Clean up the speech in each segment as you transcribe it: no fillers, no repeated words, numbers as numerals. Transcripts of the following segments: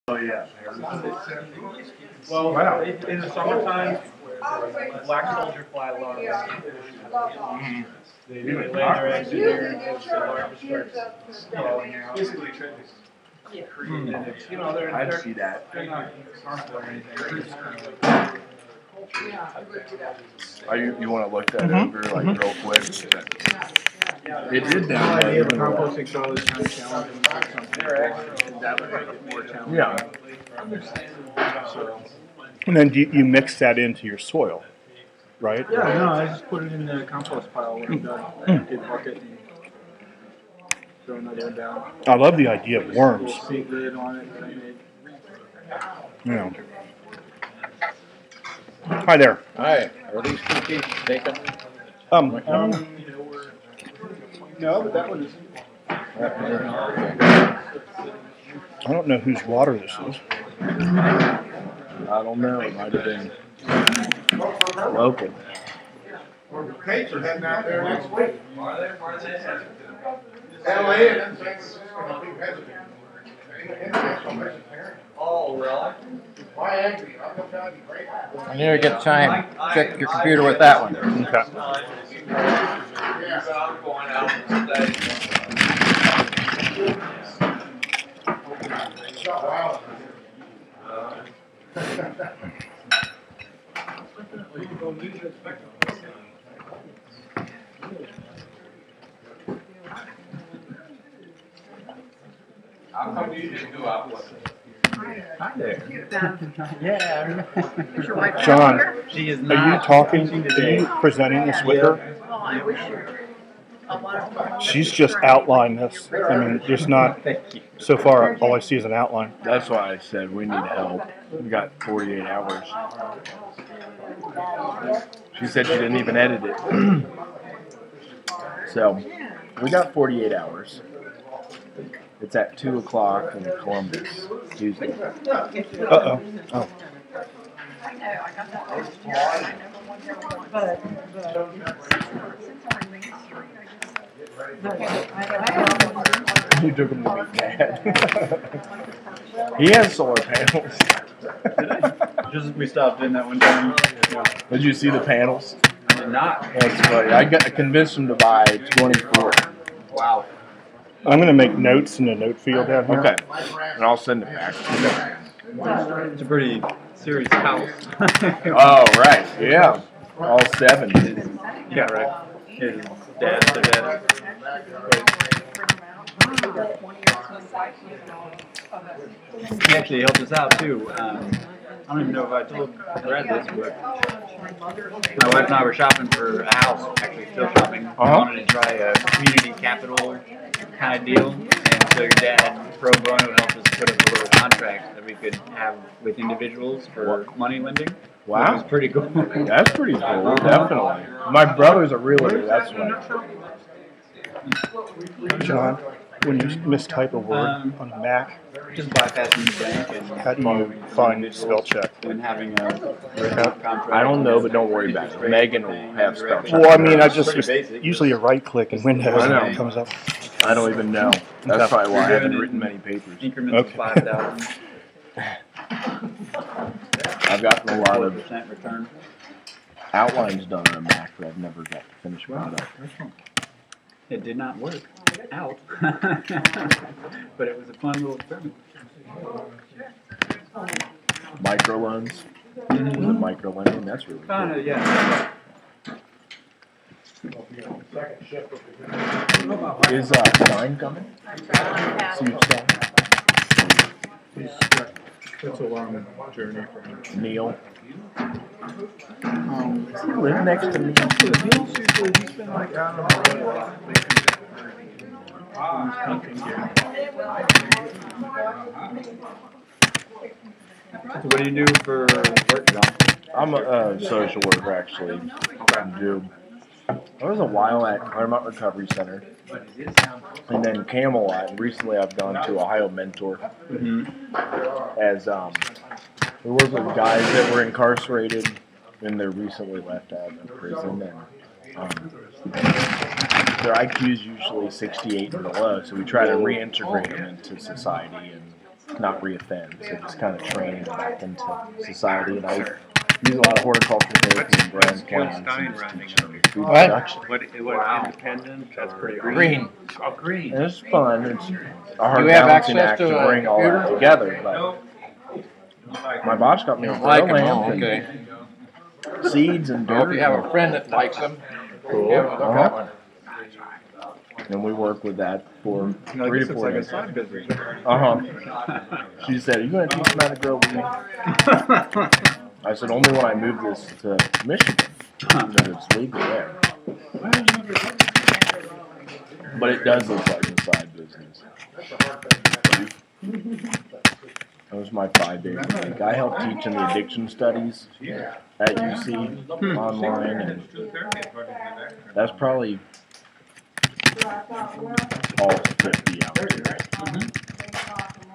Oh yeah. Well, wow. In the summertime, black soldier fly a lot. They lay their eggs in there as the larvae starts falling out. You know, I'd see that. They're not harmful or anything. They're just kind of like. You want to look that over like real quick? It did down there. The composting soil is kind of challenging. That would make it more challenging. Yeah. So. And then you mix that into your soil, right? Yeah, no, I just put it in the compost pile when I'm done. Get a bucket and throw another one down. I love the idea of worms. Seed lid on it that I made. Yeah. Hi there. Hi, are these two pieces taken? No, but that one is. I don't know whose water this is. I don't know. It might have been local. Capes are heading out there next week. LA and San Francisco, big hesitant. Oh, really? My angry, I'm gonna try to be great. I need to get time. Check your computer with that one. Okay. How come you didn't go out with it? Hi there. Yeah, I remember. Is your wife John, here? She is are not you talking? today. Are you presenting this with her? Oh, I wish you. A lot of She's just outlined this. I mean, there's not. Thank you. So far, all I see is an outline. That's why I said we need help. We got 48 hours. She said she didn't even edit it. So we got 48 hours. It's at 2 o'clock in Columbus, Tuesday. Uh-oh. Oh. I know, I got that last year, and I never won the one. But since I'm in Main Street, You took him to be dad. He has solar panels. Just we stopped in that one time. Yeah. Did you see the panels? I did not. That's funny. I convinced him to buy 24. Wow. I'm going to make notes in the note field down here. Okay. And I'll send it back. It's a pretty serious house. Oh, right. Yeah. All 7. Yeah, right. His dad said that. He actually helped us out too. I don't even know if I told Brad this, but my wife and I were shopping for a house, actually still shopping. I wanted to try a community capital kind of deal, and so your dad, pro bono, helped us put up a little contract that we could have with individuals for money lending. Wow. It was pretty cool. That's pretty cool. Definitely. My brother's a realtor. That's why. John, when you mistype a word on a Mac, Just bypassing the bank and how do you find spell check? when having a written contract. I don't know, but don't worry about it. Megan will have spell check. Well, I mean, I just Pretty basic. usually a right click in Windows I know. and it comes up. I don't even know. That's probably why I haven't written many papers. Increments Okay. of 5,000. I've gotten a lot of 4% return. outlines done on a Mac, but I've never got to finish product. It did not work out, but it was a fun little experiment. Micro loans. Micro lending. That's really cool. Yeah. Is Stein coming? Steve Stein? It's a long journey for him. Neil. Does he live next to me? He's been like out on the road a lot. So what do you do for work, John? I'm a social worker, actually. I was a while at Claremont Recovery Center, and then Camelot. And recently, I've gone to Ohio Mentor. As we work with guys that were incarcerated, and they're recently left out of prison, and their IQ is usually 68 and below. So we try to reintegrate them into society and not reoffend. So just kind of training them back into society. And I use a lot of horticulture therapy in Brown County. Food production. What independent? That's pretty Green. Oh, green. And it's fun. It's a hard You have balancing access act to to a bring all that computer? together. But my boss got me a Like grow them, lamp okay. and seeds and I hope dirt. you have a friend that likes them. Cool. Yeah, look at one. And we work with that for You know, I 3 guess to it's 4 like a days. side business. She said, "Are you going to teach them how to grow with me?" I said, "Only when I move this to Michigan, because it's legal there." But it does look like a side business. That was my 5 days a week. I helped teach in the addiction studies at UC online, and that's probably all 50 hours.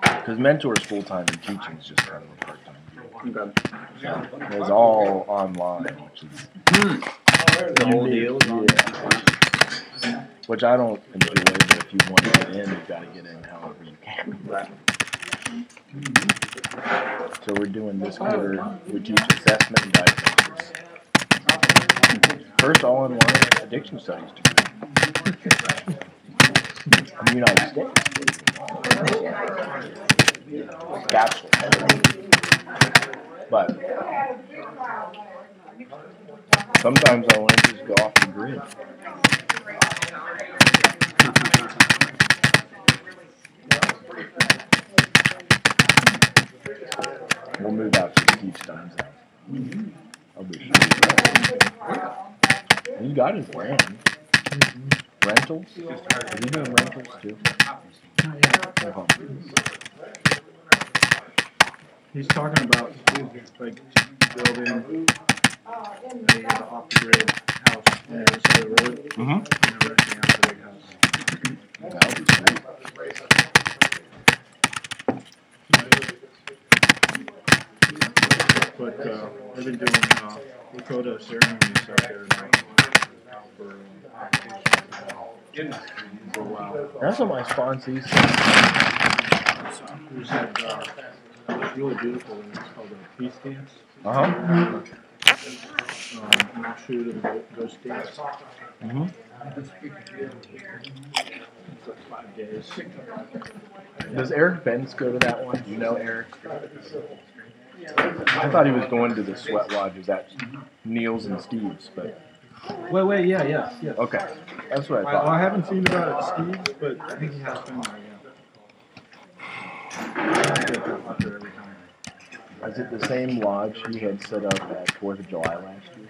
Because mentor is full-time and teaching is just kind of a part-time deal. So it's all online, which is The whole deal is on. yeah. Which I don't enjoy, but if you want to get in, you've got to get in however you can. So we're doing this quarter, we teach assessment and diagnosis. First all-in-one addiction studies degree. In the United States. Bachelor. But sometimes I want to just go off the grid. We'll move out to Steve Stein's house. I'll be sure. He's got his land. Rentals? Is he doing rentals too? Uh-huh. He's talking about like building a off-the-grid house on the other side of the road. And then renting out the big house. That would be great. But I've been doing Lakota ceremonies out there now for a while. That's what my sponsees. We just had it's really beautiful, and it's called a peace dance. Uh-huh. An offshoot of the ghost dance. It's like 5 days. Does Eric Benz go to that one? Do you know Eric? I thought he was going to the sweat lodges at Neil's and Steve's, but Wait, yeah. okay. That's what I Well, I thought. haven't seen about it at Steve's, but I think he has been there, yeah. Is it the same lodge he had set up at 4th of July last year?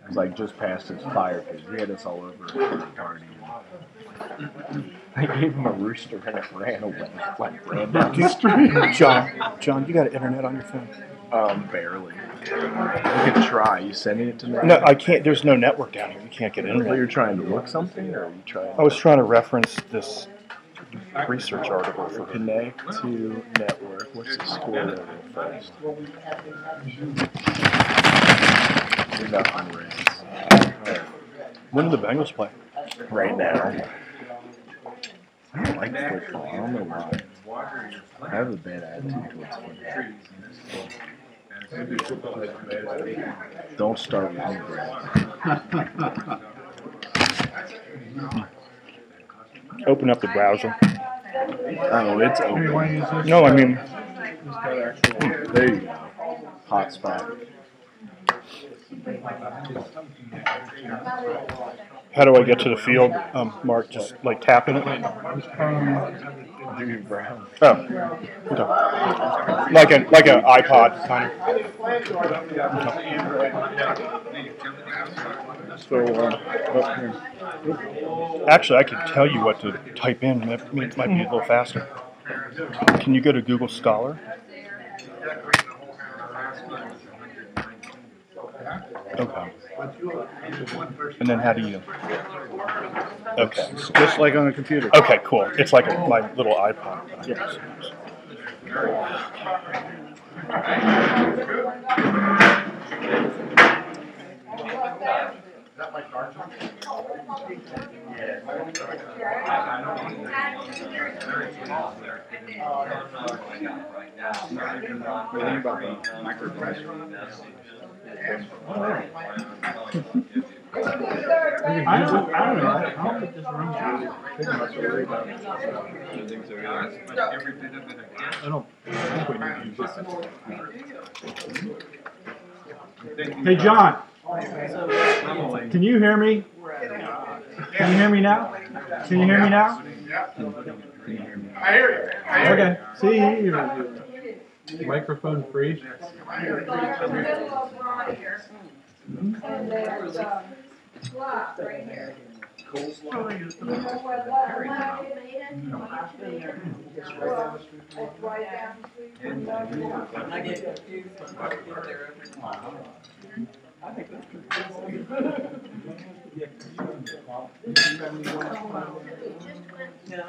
It was like just past his fire pit. He had us all over at the party. They gave him a rooster and it ran away. Like ran down the street. John, you got internet on your phone? Barely. You can try. You sending it to me? No, I can't. There's no network down here. You can't get So internet. you're trying to look something, or are you trying? I was trying to reference this research article for Connect to network. What's the score level first? Nothing rings. When do the Bengals play? Right now. I don't like football. I don't know why. I have a bad attitude towards football. Don't start with me, Brad. Open up the browser. Oh, it's open. No, I mean, There you go. Hotspot. how do I get to the field, Mark? Just like tapping it? Dude, Brown. Oh, okay. Like an iPod kind of. So, actually, I can tell you what to type in. That might be a little faster. Can you go to Google Scholar? Okay. And then how do you? Okay. Just like on a computer. Okay, cool. It's like my little iPod. Yes. that my card? What do you think about the microphone? I don't know. I don't think this room's really big enough to worry about. I don't think so either. I don't think we need to use this. Hey, John. Can you hear me? Can you hear me now? Can you hear me now? I hear you. Okay. See, microphone free. And there's a slot right here. You know what it's right down the street from the I get confused when I get there every time. I think that's No,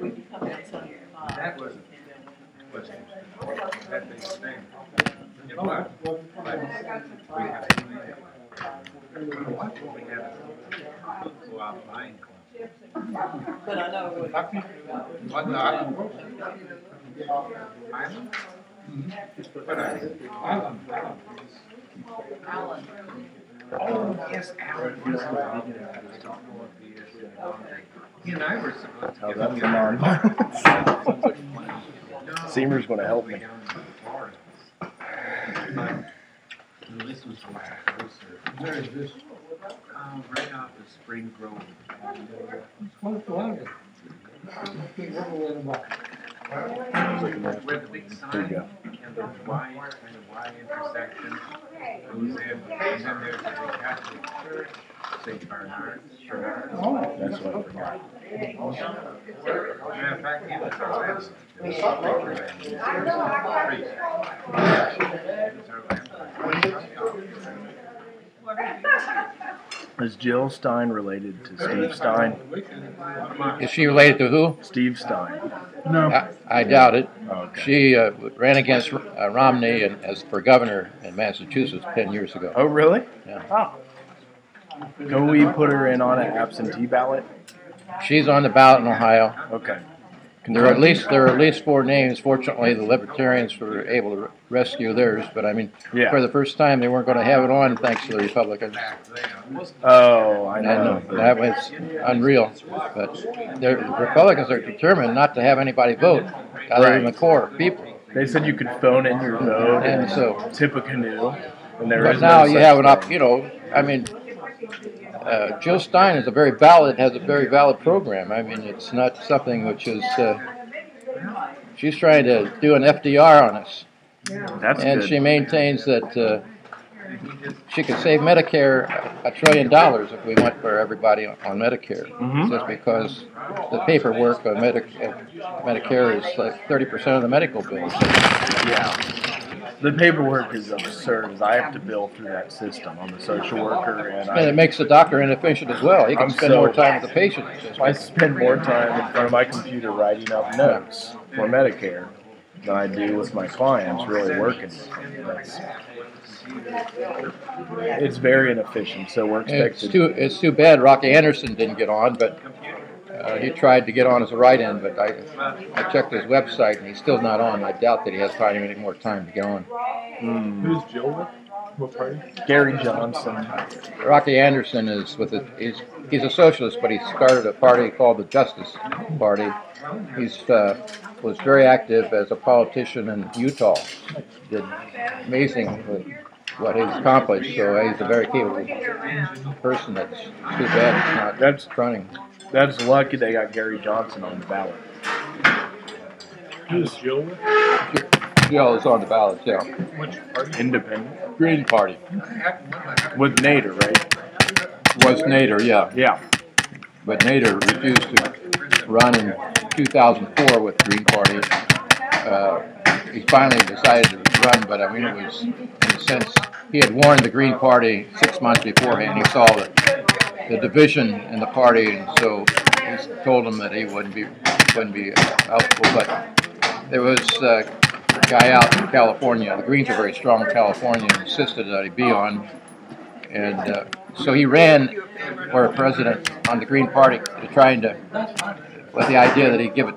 we come down Sunday at 5. That was that big thing. You know what? We have to go out buying clubs. But I know what you're talking about. What the island? Alan. Oh, yes, Alan. He and I were supposed to Oh, get that's the non-violent. Seymour's going to help me. This was much closer. Where is this? Right off of Spring Grove. Where the big sign and the Y intersection goes in there to the Catholic Church, St. Bernard. That's what I forgot. Matter of fact, he was our last. Is Jill Stein related to Steve Stein? Is she related to who? Steve Stein. No. I doubt it. Okay. She ran against Romney as for governor in Massachusetts 10 years ago. Oh, really? Yeah. Oh. Can we put her in on an absentee ballot? She's on the ballot in Ohio. Okay. There are at least 4 names. Fortunately, the Libertarians were able to rescue theirs. But I mean, Yeah. for the first time, they weren't going to have it on thanks to the Republicans. Oh, I know. And that was unreal. But the Republicans are determined not to have anybody vote other than the core people. They said you could phone in your vote And and so, tip a canoe. And there but is now no you such have an thing. I mean, Jill Stein is has a very valid program. I mean, it's not something which is, she's trying to do an FDR on us. That's And good. she maintains that she could save Medicare $1 trillion if we went for everybody on Medicare. Mhm. Just because the paperwork of Medicare is like 30% of the medical bills. Yeah. The paperwork is absurd. I have to bill through that system. I'm a social worker, and And it makes the doctor inefficient as well. He can I'm spend so- more time with the patient. I spend more time in front of my computer writing up notes for Medicare than I do with my clients really working with them. It's very inefficient, so we're expected. It's too bad Rocky Anderson didn't get on, but he tried to get on as a write-in, but I checked his website and he's still not on. I doubt that he has probably any more time to get on. Who's Jill with? What party? Gary Johnson. Rocky Anderson is he's a socialist, but he started a party called the Justice Party. He's was very active as a politician in Utah. Did amazing with what he's accomplished. So he's a very capable person. That's too bad it's not That's running. That's lucky they got Gary Johnson on the ballot. Who's Jill with? Jill is on the ballot, yeah. Which party? Independent. Green Party. With Nader, right? Was Nader, yeah. Yeah. But Nader refused to run in 2004 with the Green Party. He finally decided to run, but I mean, it was, in a sense, he had warned the Green Party 6 months beforehand. He saw the division in the party, and so he told him that he wouldn't be helpful. But there was a guy out in California. The Greens are very strong in California, and insisted that he be on. And So he ran for president on the Green Party, trying to, with the idea that he'd give it